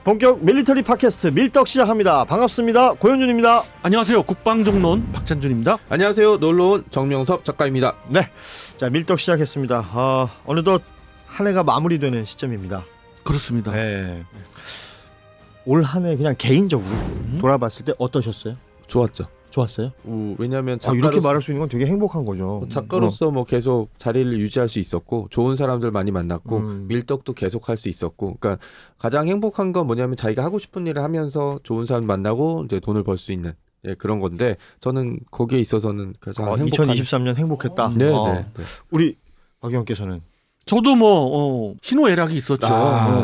본격 밀리터리 팟캐스트 밀떡 시작합니다. 반갑습니다. 고현준입니다. 안녕하세요. 국방종론 박찬준입니다. 안녕하세요. 놀러온 정명섭 작가입니다. 네, 자 밀떡 시작했습니다. 어느덧 한 해가 마무리되는 시점입니다. 그렇습니다. 네. 올 한 해 그냥 개인적으로 돌아봤을 때 어떠셨어요? 좋았죠. 좋았어요? 왜냐하면 이렇게 말할 수 있는 건 되게 행복한 거죠. 작가로서 뭐 계속 자리를 유지할 수 있었고 좋은 사람들 많이 만났고 밀떡도 계속 할 수 있었고, 그러니까 가장 행복한 건 뭐냐면 자기가 하고 싶은 일을 하면서 좋은 사람 만나고 이제 돈을 벌 수 있는 그런 건데, 저는 거기에 있어서는 가장 행복한 2023년 행복했다. 네. 우리 박 의원께서는 저도 희노애락이 있었죠.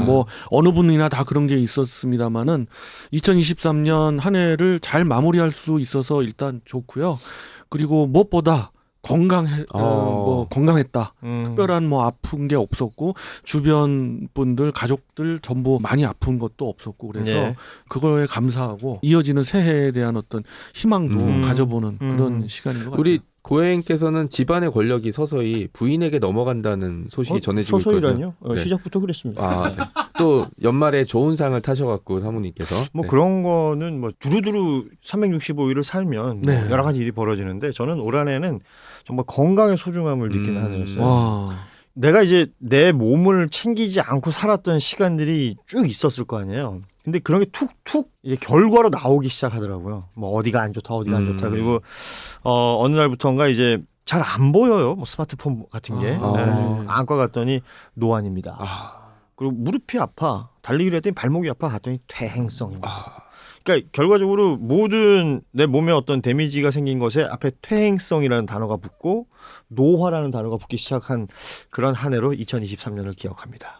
뭐 어느 분이나 다 그런 게 있었습니다만은 2023년 한 해를 잘 마무리할 수 있어서 일단 좋고요. 그리고 무엇보다 건강했다. 특별한 아픈 게 없었고, 주변 분들 가족들 전부 많이 아픈 것도 없었고, 그래서 그거에 감사하고 이어지는 새해에 대한 어떤 희망도 가져보는 그런 시간인 것 같아요. 우리 고혜인께서는 집안의 권력이 서서히 부인에게 넘어간다는 소식이 전해지고 서서히라뇨? 있거든요. 시작부터 그랬습니다. 네. 또 연말에 좋은 상을 타셔갖고 사모님께서 그런 거는 두루두루 365일을 살면 여러 가지 일이 벌어지는데, 저는 올 한 해는 정말 건강의 소중함을 느끼는 한 해였어요. 내가 이제 내 몸을 챙기지 않고 살았던 시간들이 쭉 있었을 거 아니에요. 근데 그런 게 툭툭 이제 결과로 나오기 시작하더라고요. 어디가 안 좋다, 어디가 안 좋다. 그리고 어느 날부터인가 이제 잘 안 보여요. 스마트폰 같은 게. 안과 갔더니 노안입니다. 그리고 무릎이 아파. 달리기를 했더니 발목이 아파. 갔더니 퇴행성입니다. 그러니까 결과적으로 모든 내 몸에 어떤 데미지가 생긴 것에 앞에 퇴행성이라는 단어가 붙고 노화라는 단어가 붙기 시작한 그런 한 해로 2023년을 기억합니다.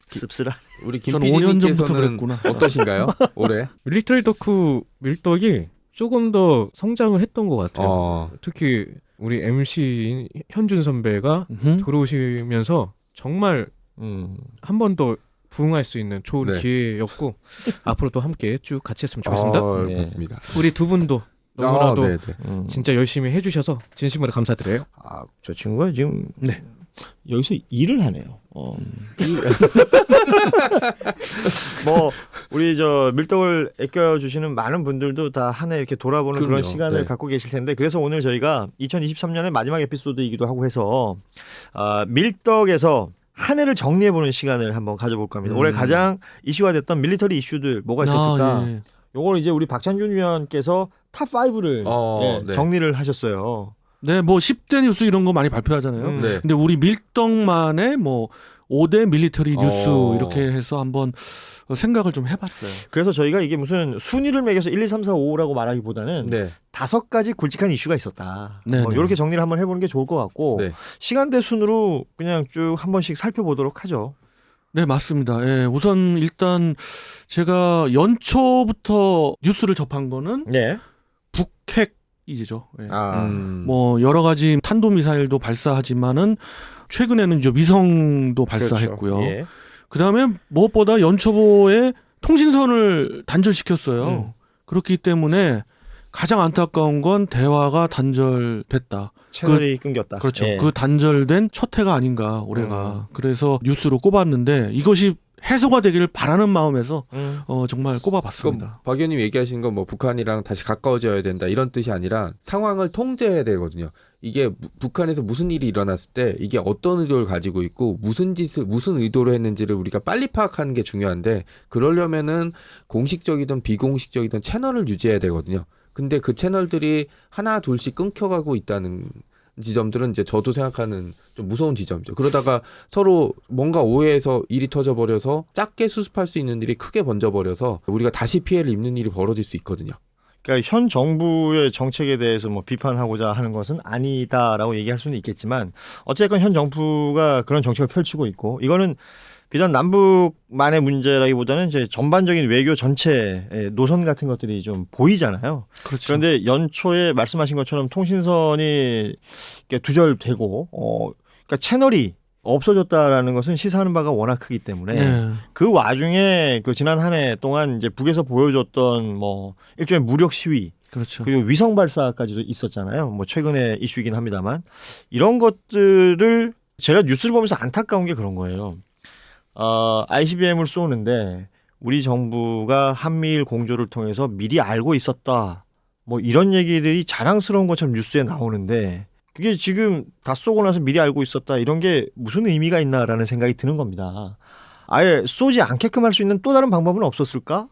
씁쓸한. 우리 전 5년 전부터 김PD님께서는 그랬구나. 어떠신가요? 올해? 밀리터리 덕후 밀떡이 조금 더 성장을 했던 것 같아요. 특히 우리 MC 현준 선배가 들어오시면서 정말 한 번 더 부응할 수 있는 좋은 기회였고 앞으로도 함께 쭉 같이 했으면 좋겠습니다. 맞습니다. 우리 두 분도 너무나도 네네. 진짜 열심히 해주셔서 진심으로 감사드려요. 저 친구가 지금 여기서 일을 하네요. 우리 밀떡을 아껴주시는 많은 분들도 다 한 해 이렇게 돌아보는 그런 시간을 갖고 계실 텐데, 그래서 오늘 저희가 2023년의 마지막 에피소드이기도 하고 해서 밀떡에서 한 해를 정리해보는 시간을 한번 가져볼까 합니다. 올해 가장 이슈가 됐던 밀리터리 이슈들 뭐가 있었을까? 요걸 이제 우리 박찬준 위원께서 탑 5를 정리를 하셨어요. 네, 10대 뉴스 이런 거 많이 발표하잖아요. 근데 우리 밀떡만의 5대 밀리터리 뉴스 이렇게 해서 한번 생각을 좀 해봤어요. 그래서 저희가 이게 무슨 순위를 매겨서 1, 2, 3, 4, 5라고 말하기 보다는 5가지 굵직한 이슈가 있었다. 이렇게 정리를 한번 해보는 게 좋을 것 같고, 시간대 순으로 그냥 쭉 한 번씩 살펴보도록 하죠. 네, 맞습니다. 우선 일단 제가 연초부터 뉴스를 접한 거는 북핵이죠. 여러 가지 탄도미사일도 발사하지만은 최근에는 이제 위성도 발사했고요. 그렇죠. 그다음에 무엇보다 연초에 통신선을 단절시켰어요. 그렇기 때문에 가장 안타까운 건 대화가 단절됐다. 채널이 끊겼다. 그렇죠. 그 단절된 첫 해가 아닌가 올해가. 그래서 뉴스로 꼽았는데 이것이 해소가 되기를 바라는 마음에서 정말 꼽아봤습니다. 박 의원님 얘기하신 건 북한이랑 다시 가까워져야 된다 이런 뜻이 아니라 상황을 통제해야 되거든요. 이게 북한에서 무슨 일이 일어났을 때 이게 어떤 의도를 가지고 있고 무슨 의도로 했는지를 우리가 빨리 파악하는 게 중요한데, 그러려면은 공식적이든 비공식적이든 채널을 유지해야 되거든요. 근데 그 채널들이 하나 둘씩 끊겨가고 있다는 지점들은 이제 저도 생각하는 좀 무서운 지점이죠. 그러다가 서로 뭔가 오해해서 일이 터져버려서 작게 수습할 수 있는 일이 크게 번져버려서 우리가 다시 피해를 입는 일이 벌어질 수 있거든요. 그러니까 현 정부의 정책에 대해서 비판하고자 하는 것은 아니다라고 얘기할 수는 있겠지만, 어쨌건 현 정부가 그런 정책을 펼치고 있고, 이거는 비단 남북만의 문제라기보다는 이제 전반적인 외교 전체의 노선 같은 것들이 좀 보이잖아요. 그렇죠. 그런데 연초에 말씀하신 것처럼 통신선이 두절되고, 그러니까 채널이 없어졌다라는 것은 시사하는 바가 워낙 크기 때문에 그 와중에 지난 한 해 동안 이제 북에서 보여줬던 일종의 무력 시위, 그렇죠. 그리고 위성 발사까지도 있었잖아요. 최근에 이슈이긴 합니다만, 이런 것들을 제가 뉴스를 보면서 안타까운 게 그런 거예요. ICBM을 쏘는데 우리 정부가 한미일 공조를 통해서 미리 알고 있었다. 뭐 이런 얘기들이 자랑스러운 것처럼 뉴스에 나오는데 그게 지금 다 쏘고 나서 미리 알고 있었다. 이런 게 무슨 의미가 있나라는 생각이 드는 겁니다. 아예 쏘지 않게끔 할 수 있는 또 다른 방법은 없었을까?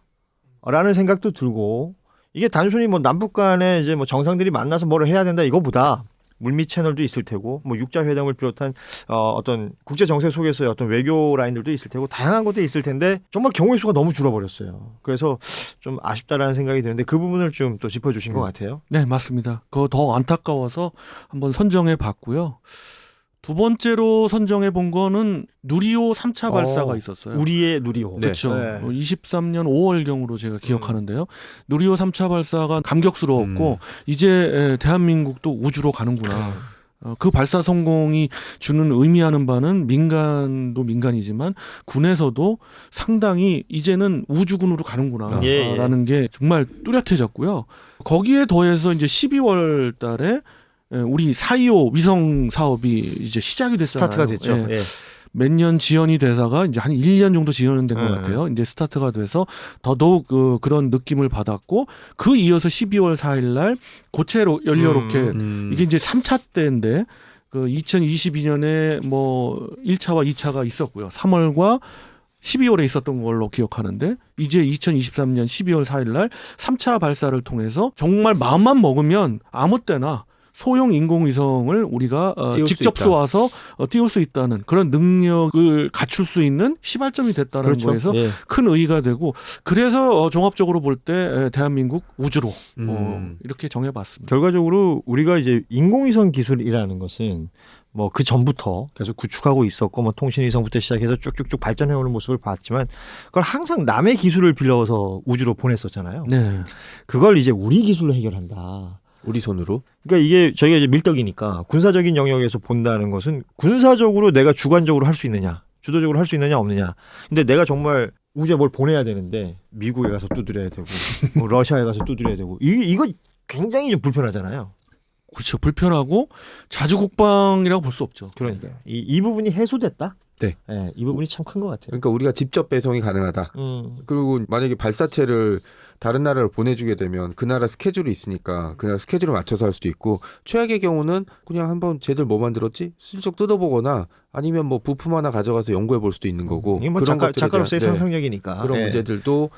라는 생각도 들고 이게 단순히 뭐 남북 간에 이제 뭐 정상들이 만나서 뭐를 해야 된다 이거보다 물밑 채널도 있을 테고 뭐 육자 회담을 비롯한 어떤 국제 정세 속에서의 어떤 외교 라인들도 있을 테고 다양한 것도 있을 텐데 정말 경우의 수가 너무 줄어버렸어요. 그래서 좀 아쉽다라는 생각이 드는데 그 부분을 좀 또 짚어주신 것 같아요. 네, 맞습니다. 그거 더 안타까워서 한번 선정해 봤고요. 두 번째로 선정해 본 거는 누리호 3차 발사가 있었어요. 우리의 누리호. 그렇죠. 네. 23년 5월경으로 제가 기억하는데요. 누리호 3차 발사가 감격스러웠고 이제 대한민국도 우주로 가는구나. 그 발사 성공이 주는 의미하는 바는 민간도 민간이지만 군에서도 상당히 이제는 우주군으로 가는구나 라는 게 정말 뚜렷해졌고요. 거기에 더해서 이제 12월 달에 우리 4.25 위성 사업이 이제 시작이 됐잖아요. 스타트가 됐죠. 예. 몇 년 지연이 되다가 이제 한 1년 정도 지연된 것 같아요. 이제 스타트가 돼서 더더욱 그런 느낌을 받았고 그 이어서 12월 4일 날 고체 연료 로켓 이게 이제 3차 때인데 그 2022년에 뭐 1차와 2차가 있었고요. 3월과 12월에 있었던 걸로 기억하는데 이제 2023년 12월 4일 날 3차 발사를 통해서 정말 마음만 먹으면 아무 때나 소형 인공위성을 우리가 직접 쏘아서 띄울 수 있다는 그런 능력을 갖출 수 있는 시발점이 됐다는 그렇죠. 거에서 큰 의의가 되고 그래서 종합적으로 볼 때 대한민국 우주로 이렇게 정해봤습니다. 결과적으로 우리가 이제 인공위성 기술이라는 것은 뭐 그 전부터 계속 구축하고 있었고 뭐 통신위성부터 시작해서 쭉쭉쭉 발전해오는 모습을 봤지만 그걸 항상 남의 기술을 빌려서 우주로 보냈었잖아요. 네. 그걸 이제 우리 기술로 해결한다. 우리 손으로. 그러니까 이게 저희가 이제 밀떡이니까 군사적인 영역에서 본다는 것은 군사적으로 내가 주관적으로 할 수 있느냐, 주도적으로 할 수 있느냐 없느냐. 근데 내가 정말 우주에 뭘 보내야 되는데 미국에 가서 두드려야 되고, 뭐 러시아에 가서 두드려야 되고 이거 굉장히 좀 불편하잖아요. 그렇죠. 불편하고 자주국방이라고 볼 수 없죠. 그러니까요. 이 부분이 해소됐다. 네. 네, 이 부분이 참 큰 것 같아요. 그러니까 우리가 직접 배송이 가능하다. 그리고 만약에 발사체를 다른 나라를 보내주게 되면 그 나라 스케줄이 있으니까 그 나라 스케줄을 맞춰서 할 수도 있고 최악의 경우는 그냥 한번 쟤들 뭐 만들었지? 슬쩍 뜯어보거나 아니면 뭐 부품 하나 가져가서 연구해 볼 수도 있는 거고 이게 뭐 그런 작가로서의 상상력이니까 그런 문제들도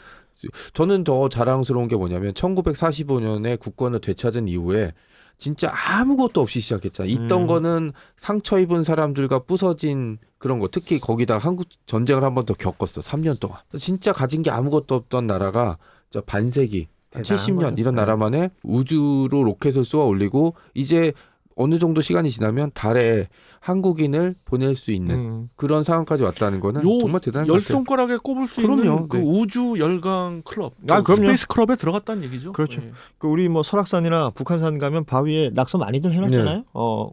저는 더 자랑스러운 게 뭐냐면 1945년에 국권을 되찾은 이후에 진짜 아무것도 없이 시작했잖아. 있던 거는 상처 입은 사람들과 부서진 그런 거. 특히 거기다 한국 전쟁을 한 번 더 겪었어. 3년 동안. 진짜 가진 게 아무것도 없던 나라가 반세기, 70년 거죠. 이런 나라만에 우주로 로켓을 쏘아 올리고 이제 어느 정도 시간이 지나면 달에 한국인을 보낼 수 있는 그런 상황까지 왔다는 거는 정말 대단한 것 같아요. 열 손가락에 꼽을 수 있는 그 우주 열강 클럽, 그럼요. 스페이스 클럽에 들어갔다는 얘기죠. 그렇죠. 네. 그 우리 뭐 설악산이나 북한산 가면 바위에 낙서 많이들 해놨잖아요. 네.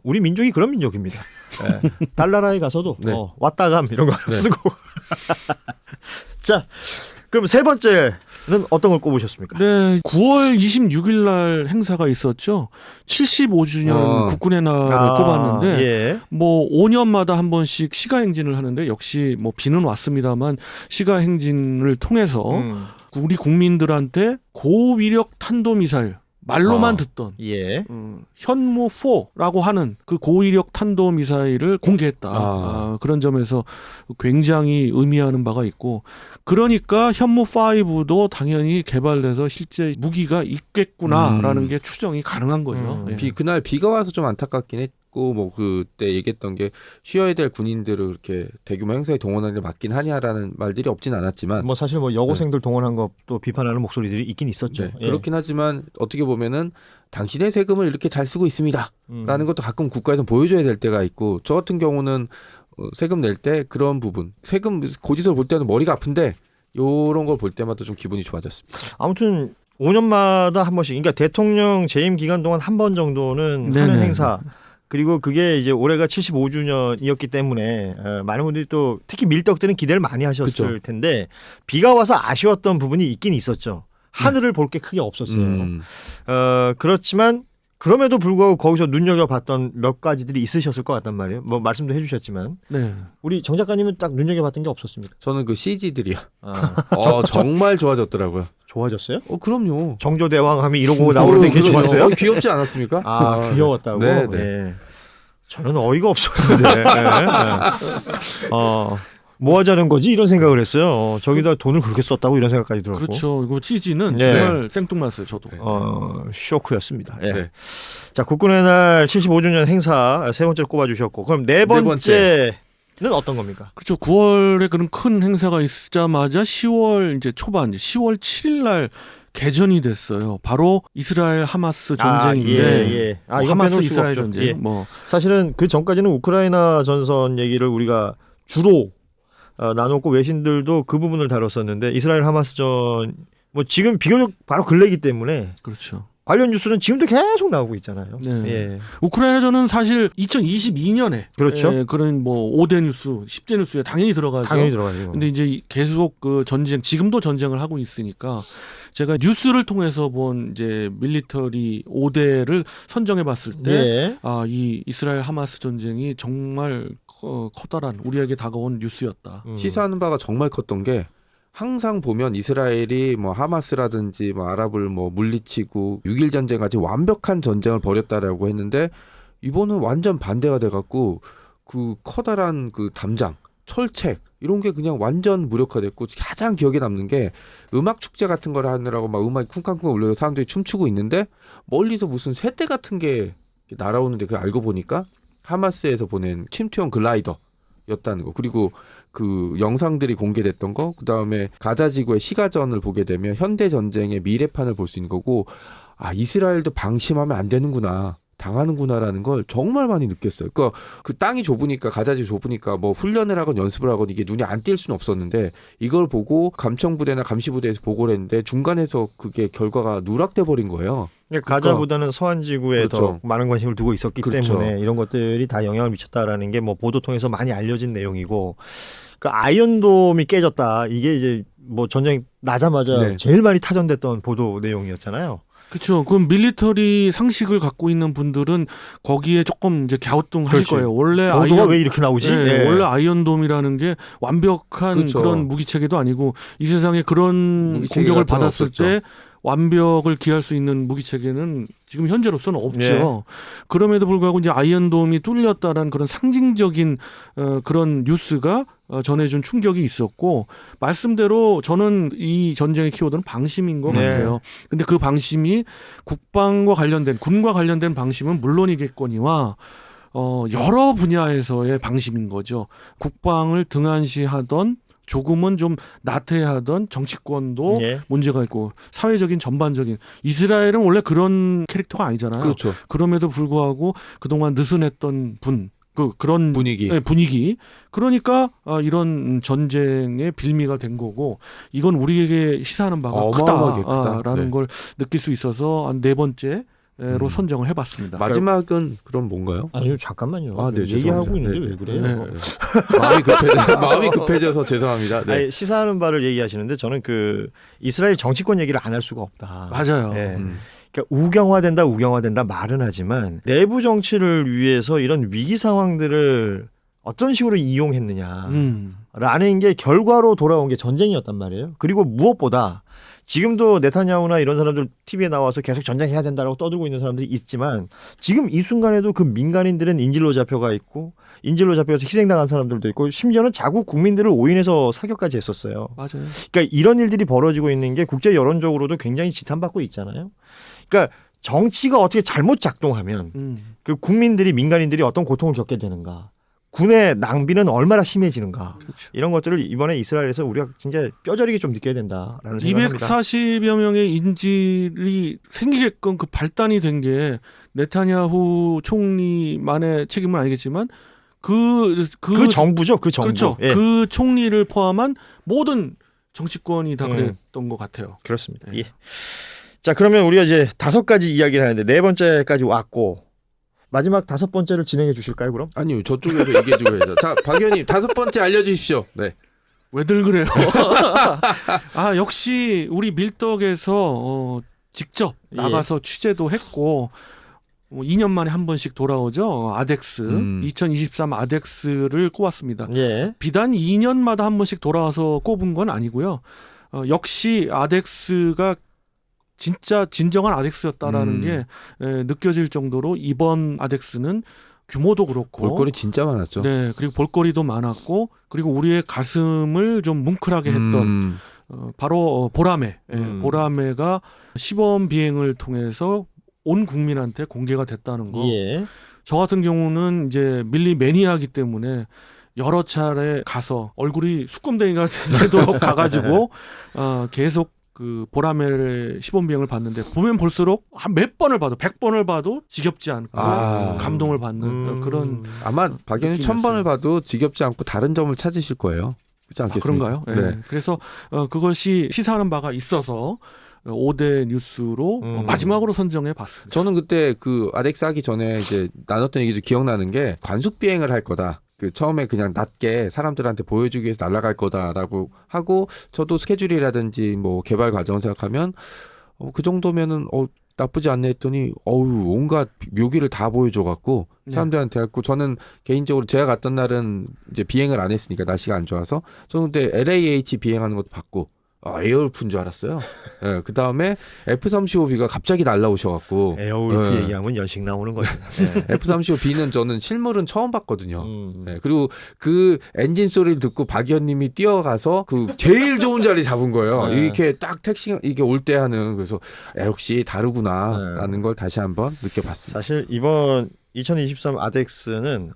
우리 민족이 그런 민족입니다. 네. 달나라에 가서도 왔다감 이런 거 쓰고. 자, 그럼 세 번째는 어떤 걸 꼽으셨습니까? 네, 9월 26일 날 행사가 있었죠. 75주년 국군의 날을 꼽았는데 뭐 5년마다 한 번씩 시가행진을 하는데 역시 뭐 비는 왔습니다만 시가행진을 통해서 우리 국민들한테 고위력 탄도미사일 말로만 듣던 현무4라고 하는 그 고위력 탄도미사일을 공개했다. 그런 점에서 굉장히 의미하는 바가 있고 그러니까 현무5도 당연히 개발돼서 실제 무기가 있겠구나라는 게 추정이 가능한 거죠. 그날 비가 와서 좀 안타깝긴 했고 뭐 그때 얘기했던 게 쉬어야 될 군인들을 그렇게 대규모 행사에 동원하는 게 맞긴 하냐라는 말들이 없진 않았지만 뭐 사실 뭐 여고생들 동원한 것도 비판하는 목소리들이 있긴 있었죠. 그렇긴 하지만 어떻게 보면은 당신의 세금을 이렇게 잘 쓰고 있습니다 라는 것도 가끔 국가에서 보여줘야 될 때가 있고 저 같은 경우는 세금 낼 때 그런 부분 세금 고지서를 볼 때는 머리가 아픈데 이런 걸 볼 때마다 좀 기분이 좋아졌습니다. 아무튼 5년마다 한 번씩 그러니까 대통령 재임 기간 동안 한 번 정도는 하는 행사 그리고 그게 이제 올해가 75주년이었기 때문에 많은 분들이 또 특히 밀떡들은 기대를 많이 하셨을 텐데 비가 와서 아쉬웠던 부분이 있긴 있었죠. 하늘을 볼 게 크게 없었어요. 그렇지만 그럼에도 불구하고 거기서 눈여겨봤던 몇 가지들이 있으셨을 것 같단 말이에요. 뭐 말씀도 해주셨지만 네. 우리 정 작가님은 딱 눈여겨봤던 게 없었습니까? 저는 그 CG들이요. 정말 좋아졌더라고요. 좋아졌어요? 그럼요. 정조대왕함이 이러고 나오는데 그게 좋았어요? 귀엽지 않았습니까? 귀여웠다고? 네. 예. 저는 어이가 없었는데. 뭐 하자는 거지? 이런 생각을 했어요. 저기다 돈을 그렇게 썼다고 이런 생각까지 들었고. 그렇죠. 이거 CG는 네. 정말 생뚱맞았어요. 저도. 쇼크였습니다. 예. 네. 자, 국군의 날 75주년 행사 세 번째로 꼽아주셨고, 그럼 네 번째는 어떤 겁니까? 그렇죠. 9월에 그런 큰 행사가 있자마자 10월 이제 초반, 10월 7일 날 개전이 됐어요. 바로 이스라엘 하마스 전쟁인데, 하마스 이스라엘 전쟁. 예. 사실은 그 전까지는 우크라이나 전선 얘기를 우리가 주로 나눴고 외신들도 그 부분을 다뤘었는데 이스라엘 하마스전 지금 비교적 바로 근래이기 때문에 그렇죠. 관련 뉴스는 지금도 계속 나오고 있잖아요. 네. 예. 우크라이나전은 사실 2022년에 그렇죠. 그런 5대 뉴스, 10대 뉴스에 당연히 들어가죠. 당연히 들어가죠. 근데 이제 계속 그 전쟁, 지금도 전쟁을 하고 있으니까 제가 뉴스를 통해서 본 이제 밀리터리 5대를 선정해 봤을 때 이 이스라엘 하마스 전쟁이 정말 커다란 우리에게 다가온 뉴스였다. 시사하는 바가 정말 컸던 게 항상 보면 이스라엘이 하마스라든지 아랍을 물리치고 6.1 전쟁 같이 완벽한 전쟁을 벌였다라고 했는데 이번은 완전 반대가 돼갖고 그 커다란 그 담장, 철책 이런 게 그냥 완전 무력화됐고 가장 기억에 남는 게 음악 축제 같은 걸 하느라고 막 음악이 쿵쾅쿵 울려서 사람들이 춤추고 있는데 멀리서 무슨 새떼 같은 게 날아오는데 그걸 알고 보니까 하마스에서 보낸 침투형 글라이더였다는 거. 그리고 그 영상들이 공개됐던 거, 그 다음에 가자 지구의 시가전을 보게 되면 현대 전쟁의 미래판을 볼 수 있는 거고, 이스라엘도 방심하면 안 되는구나, 당하는구나라는 걸 정말 많이 느꼈어요. 그러니까 그 땅이 좁으니까, 가자지 좁으니까 훈련을 하건 연습을 하건 이게 눈에 안 띌 수는 없었는데 이걸 보고 감청부대나 감시부대에서 보고를 했는데 중간에서 그게 결과가 누락돼 버린 거예요. 가자보다는 서한지구에 더 많은 관심을 두고 있었기 그렇죠. 때문에 이런 것들이 다 영향을 미쳤다라는 게 보도 통해서 많이 알려진 내용이고, 아이언돔이 깨졌다. 이게 이제 전쟁 나자마자 제일 많이 타전됐던 보도 내용이었잖아요. 그렇죠. 그럼 밀리터리 상식을 갖고 있는 분들은 거기에 조금 이제 갸우뚱하실 거예요. 원래 보도가 왜 이렇게 나오지? 원래 아이언돔이라는 게 완벽한 그런 무기 체계도 아니고 이 세상에 그런 공격을 받았을 없었죠. 때 완벽을 기할 수 있는 무기 체계는 지금 현재로서는 없죠. 그럼에도 불구하고 이제 아이언돔이 뚫렸다라는 그런 상징적인 그런 뉴스가 전해준 충격이 있었고, 말씀대로 저는 이 전쟁의 키워드는 방심인 것 같아요. 근데 그 방심이 국방과 관련된, 군과 관련된 방심은 물론이겠거니와 여러 분야에서의 방심인 거죠. 국방을 등한시하던, 조금은 좀 나태하던 정치권도 문제가 있고, 사회적인 전반적인, 이스라엘은 원래 그런 캐릭터가 아니잖아요. 그렇죠. 그럼에도 불구하고 그동안 느슨했던 그런 분위기. 그러니까 이런 전쟁의 빌미가 된 거고, 이건 우리에게 시사하는 바가 크다라는 걸 느낄 수 있어서 네 번째 로 선정을 해봤습니다. 마지막은 그럼 뭔가요? 아니요, 잠깐만요. 네, 얘기하고 있는데 왜 그래요? 마음이 급해져서 죄송합니다. 네. 아니, 시사하는 바를 얘기하시는데 저는 이스라엘 정치권 얘기를 안 할 수가 없다. 맞아요. 그러니까 우경화된다 말은 하지만 내부 정치를 위해서 이런 위기 상황들을 어떤 식으로 이용했느냐라는 게 결과로 돌아온 게 전쟁이었단 말이에요. 그리고 무엇보다 지금도 네타냐후나 이런 사람들 TV에 나와서 계속 전쟁해야 된다라고 떠들고 있는 사람들이 있지만, 지금 이 순간에도 그 민간인들은 인질로 잡혀가 있고, 인질로 잡혀서 희생당한 사람들도 있고, 심지어는 자국 국민들을 오인해서 사격까지 했었어요. 맞아요. 그러니까 이런 일들이 벌어지고 있는 게 국제 여론적으로도 굉장히 지탄받고 있잖아요. 그러니까 정치가 어떻게 잘못 작동하면 그 국민들이, 민간인들이 어떤 고통을 겪게 되는가, 군의 낭비는 얼마나 심해지는가, 그렇죠. 이런 것들을 이번에 이스라엘에서 우리가 진짜 뼈저리게 좀 느껴야 된다라는 생각합니다. 240여 명의 인질이 생기게끔 그 발단이 된 게 네타냐후 총리만의 책임은 아니겠지만 그 정부죠. 그 정부. 그렇죠. 그 총리를 포함한 모든 정치권이 다 그랬던 것 같아요. 그렇습니다. 자, 그러면 우리가 이제 5가지 이야기를 하는데 4번째까지 왔고, 마지막 5번째를 진행해 주실까요, 그럼? 아니요, 저쪽에서 얘기해 주고 해야죠. 자, 박 의원님 5번째 알려주십시오. 네. 왜들 그래요? 역시 우리 밀떡에서 직접 나가서 취재도 했고, 2년 만에 한 번씩 돌아오죠. 아덱스 2023 아덱스를 꼽았습니다. 예. 비단 2년마다 한 번씩 돌아와서 꼽은 건 아니고요. 역시 아덱스가 진짜 진정한 아덱스였다라는 게 느껴질 정도로 이번 아덱스는 규모도 그렇고 볼거리 진짜 많았죠. 네, 그리고 볼거리도 많았고 그리고 우리의 가슴을 좀 뭉클하게 했던 바로 보라매. 보라매가 시범 비행을 통해서 온 국민한테 공개가 됐다는 거. 예. 저 같은 경우는 이제 밀리 매니아이기 때문에 여러 차례 가서 얼굴이 수검댕이가 되도록 가가지고 계속 그 보라매의 시범 비행을 봤는데 보면 볼수록 한 몇 번을 봐도 100번을 봐도 지겹지 않고 감동을 받는 그런 아마 박연희 1000번을 봐도 지겹지 않고 다른 점을 찾으실 거예요. 그렇지 않겠습니까? 그런가요? 네. 그래서 그것이 시사하는 바가 있어서 5대 뉴스로 마지막으로 선정해 봤습니다. 저는 그때 그 아덱스 하기 전에 이제 나눴던 얘기 좀 기억나는 게 관숙 비행을 할 거다. 그 처음에 그냥 낮게 사람들한테 보여주기 위해서 날아갈 거다라고 하고 저도 스케줄이라든지 뭐 개발 과정을 생각하면 그 정도면은 나쁘지 않네 했더니 온갖 묘기를 다 보여줘갖고 사람들한테 했고 저는 개인적으로 제가 갔던 날은 이제 비행을 안 했으니까 날씨가 안 좋아서 저는 그때 LAH 비행하는 것도 봤고 에어울프인 줄 알았어요. 네, 그 다음에 F-35B가 갑자기 날라오셔갖고 에어울프 얘기하면 연식 나오는 거죠. 네. F-35B는 저는 실물은 처음 봤거든요. 네, 그리고 그 엔진 소리를 듣고 박 의원님이 뛰어가서 그 제일 좋은 자리 잡은 거예요. 이렇게 딱 택시 이게 올 때 하는 그래서 역시 다르구나라는 걸 다시 한번 느껴봤습니다. 사실 이번 2023 아덱스는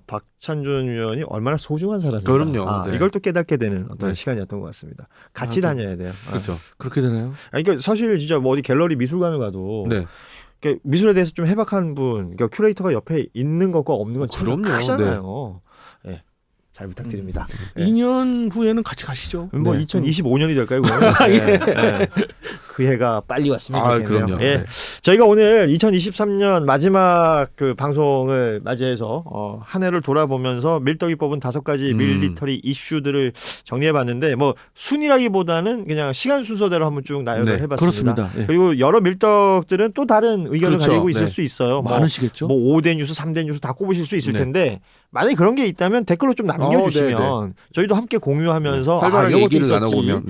박찬준 위원이 얼마나 소중한 사람인가. 그럼요. 이걸 또 깨닫게 되는 어떤 시간이었던 것 같습니다. 같이 다녀야 돼요. 그렇죠. 그렇게 되나요? 그러니까 사실 진짜 뭐 어디 갤러리 미술관을 가도 그러니까 미술에 대해서 좀 해박한 분, 그러니까 큐레이터가 옆에 있는 것과 없는 건 그럼요. 크잖아요. 네. 잘 부탁드립니다. 2년 후에는 같이 가시죠. 뭐 2025년이 될까요? 네. 그 해가 빨리 왔으면 좋겠네요. 그럼요. 예. 저희가 오늘 2023년 마지막 그 방송을 맞이해서 한 해를 돌아보면서 밀떡이 뽑은 5가지 밀리터리 이슈들을 정리해봤는데 뭐 순위라기보다는 그냥 시간 순서대로 한번 쭉 나열을 해봤습니다. 그렇습니다. 그리고 여러 밀떡들은 또 다른 의견을 가지고 있을 수 있어요. 많으시겠죠. 뭐 5대 뉴스, 3대 뉴스 다 꼽으실 수 있을 텐데 만약에 그런 게 있다면 댓글로 좀 남겨주시면 저희도 함께 공유하면서 활발하게 얘기를 나눠보면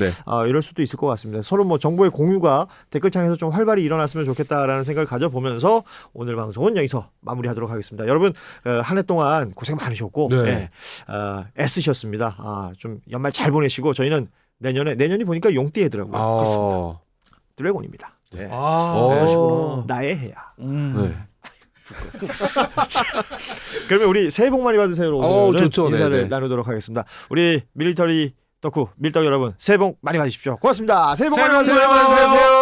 이럴 수도 있을 것 같습니다. 서로 뭐 정보의 공유가 댓글창에서 좀 활발히 일어났으면 좋겠다라는 생각을 가져보면서 오늘 방송은 여기서 마무리하도록 하겠습니다. 여러분 한 해 동안 고생 많으셨고 애쓰셨습니다. 좀 연말 잘 보내시고 저희는 내년이 보니까 용띠해더라고요. 드래곤입니다. 나의 해야. 그러면 우리 새해 복 많이 받으세요로 오늘은 인사를 나누도록 하겠습니다. 우리 밀리터리 덕후 밀떡 여러분 새해 복 많이 받으십시오. 고맙습니다. 새해 복 많이 받으세요.